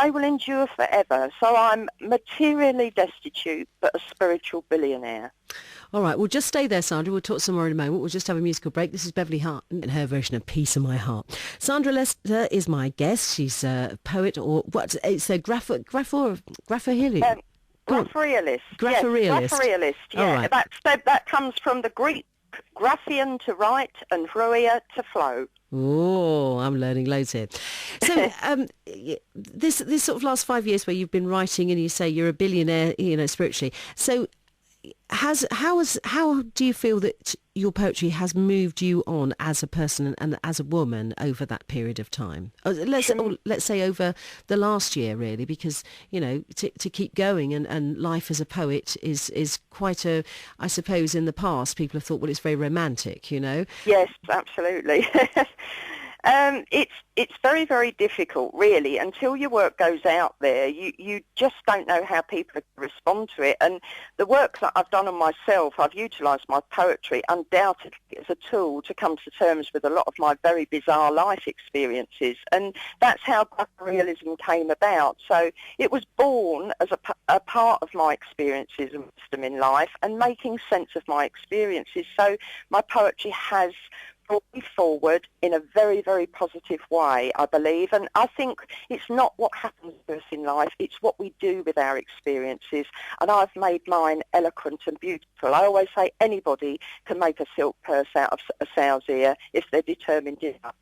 they will endure forever. So I'm materially destitute, but a spiritual billionaire. All right, well, just stay there, Sandra. We'll talk some more in a moment. We'll just have a musical break. This is Beverly Hart and her version of Piece of My Heart. Sandra Lester is my guest. She's a poet, or what? It's a graphorealist. Graphorealist. Graphorealist. Yes, graphorealist, yeah. All right. That comes from the Greek graphian to write and phroia to flow. Oh, I'm learning loads here. So this sort of last 5 years where you've been writing and you say you're a billionaire, spiritually. So how do you feel that your poetry has moved you on as a person and as a woman over that period of time? Let's say over the last year, really, because to keep going and life as a poet is quite a. I suppose in the past people have thought, well, it's very romantic, Yes, absolutely. It's very, very difficult, really, until your work goes out there. You just don't know how people respond to it. And the work that I've done on myself, I've utilised my poetry undoubtedly as a tool to come to terms with a lot of my very bizarre life experiences. And that's how graphorealism came about. So it was born as a part of my experiences and wisdom in life and making sense of my experiences. So my poetry has brought me forward in a very, very positive way, I believe. And I think it's not what happens to us in life, it's what we do with our experiences. And I've made mine eloquent and beautiful. I always say anybody can make a silk purse out of a sow's ear if they're determined enough.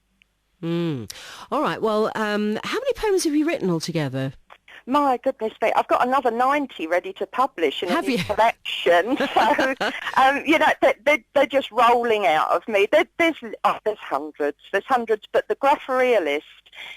All right, well, how many poems have you written altogether? My goodness me, I've got another 90 ready to publish in a new collection. So, they're just rolling out of me. There's hundreds, but the graphorealist,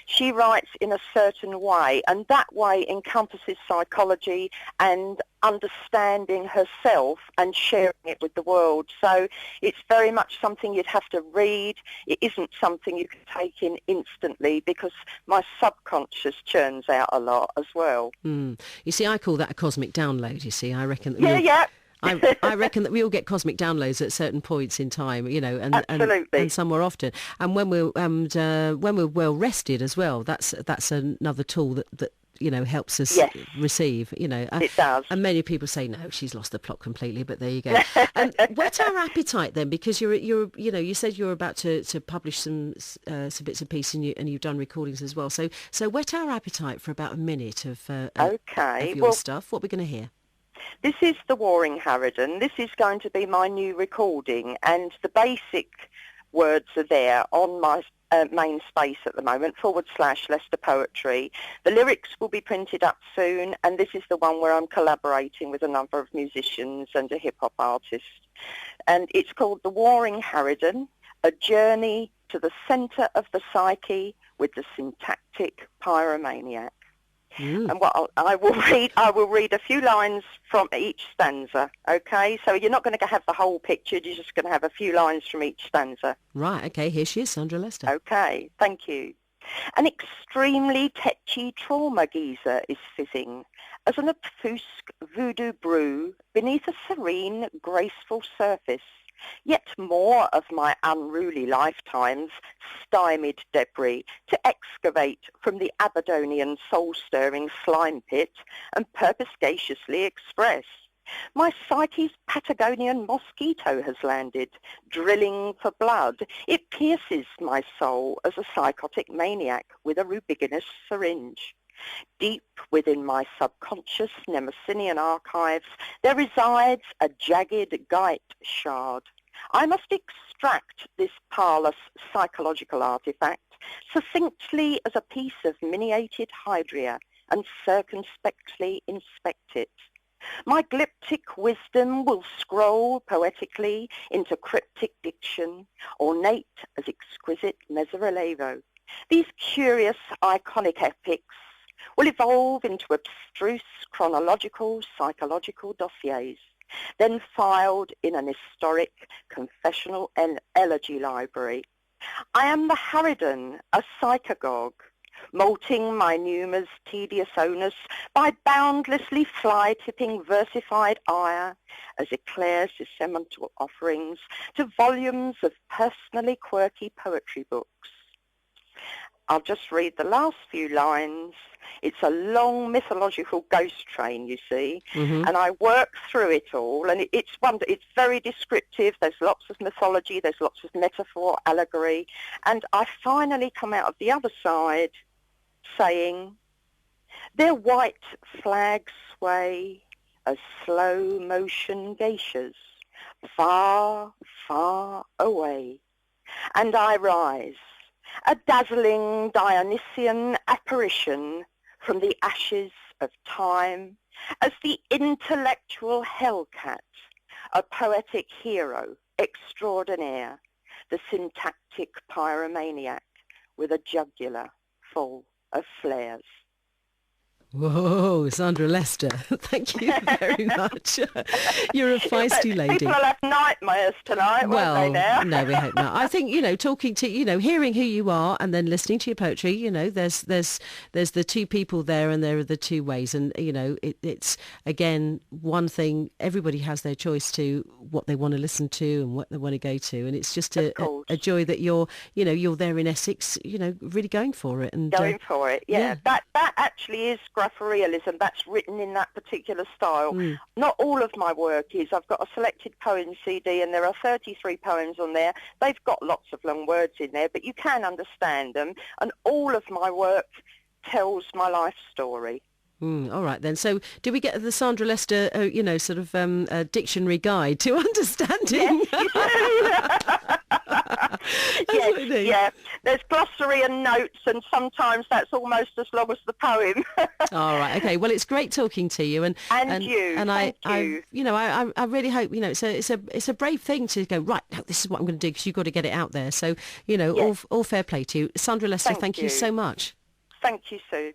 she writes in a certain way, and that way encompasses psychology and understanding herself and sharing it with the world. So it's very much something you'd have to read. It isn't something you can take in instantly because my subconscious churns out a lot as well. You see, I call that a cosmic download, you see. I reckon that Yeah. I reckon that we all get cosmic downloads at certain points in time, and some more often. And when we're well rested as well, that's another tool that helps us receive. It does. And many people say, no, she's lost the plot completely. But there you go. Whet our appetite then, because you said you're about to publish some bits and pieces, and you've done recordings as well. So whet our appetite for about a minute of your stuff. What are we going to hear? This is The Warring Harridan. This is going to be my new recording, and the basic words are there on my main space at the moment, /Lester Poetry. The lyrics will be printed up soon, and this is the one where I'm collaborating with a number of musicians and a hip-hop artist. And it's called The Warring Harridan, a journey to the centre of the psyche with the syntactic pyromaniac. And what I will read a few lines from each stanza, okay? So you're not going to have the whole picture, you're just going to have a few lines from each stanza. Right, okay, here she is, Sandra Lester. Okay, thank you. An extremely tetchy trauma geyser is fizzing as an obfusc voodoo brew beneath a serene, graceful surface. Yet more of my unruly lifetime's stymied debris to excavate from the Aberdonian soul-stirring slime pit and purposaciously express. My psyche's Patagonian mosquito has landed, drilling for blood. It pierces my soul as a psychotic maniac with a rubiginous syringe. Deep within my subconscious Nemesinian archives, there resides a jagged gite shard. I must extract this parlous psychological artifact succinctly as a piece of miniated hydria and circumspectly inspect it. My glyptic wisdom will scroll poetically into cryptic diction, ornate as exquisite mesorelevo. These curious iconic epics will evolve into abstruse chronological psychological dossiers, then filed in an historic confessional elegy library. I am the Harridan, a psychagogue, molting my pneuma's tedious onus by boundlessly fly-tipping versified ire as eclairs disseminal offerings to volumes of personally quirky poetry books. I'll just read the last few lines. It's a long mythological ghost train, you see, Hmm. and I work through it all, and it's very descriptive. There's lots of mythology, there's lots of metaphor, allegory, and I finally come out of the other side saying, their white flags sway as slow motion geishas, far, far away, and I rise, a dazzling Dionysian apparition from the ashes of time, as the intellectual hellcat, a poetic hero extraordinaire, the syntactic pyromaniac with a jugular full of flares. Whoa, Sandra Lester, thank you very much. You're a feisty lady. People will have nightmares tonight, won't they now? No, we hope not. I think, talking to, hearing who you are and then listening to your poetry, there's the two people there and there are the two ways. And, it's, again, one thing, everybody has their choice to what they want to listen to and what they want to go to. And it's just a joy that you're there in Essex, really going for it. And going for it, yeah. That actually is gruff realism. That's written in that particular style. Not all of my work is. I've got a selected poems CD and there are 33 poems on there. They've got lots of long words in there, but you can understand them. And all of my work tells my life story. All right then. So do we get the Sandra Lester, dictionary guide to understanding? Yes, you do. Yeah. There's glossary and notes, and sometimes that's almost as long as the poem. All right. Okay. Well, it's great talking to you, and you. And Thank I really hope it's a brave thing to go right. No, this is what I'm going to do because you've got to get it out there. So yes. all fair play to you, Sandra Lester. Thank you so much. Thank you, Sue.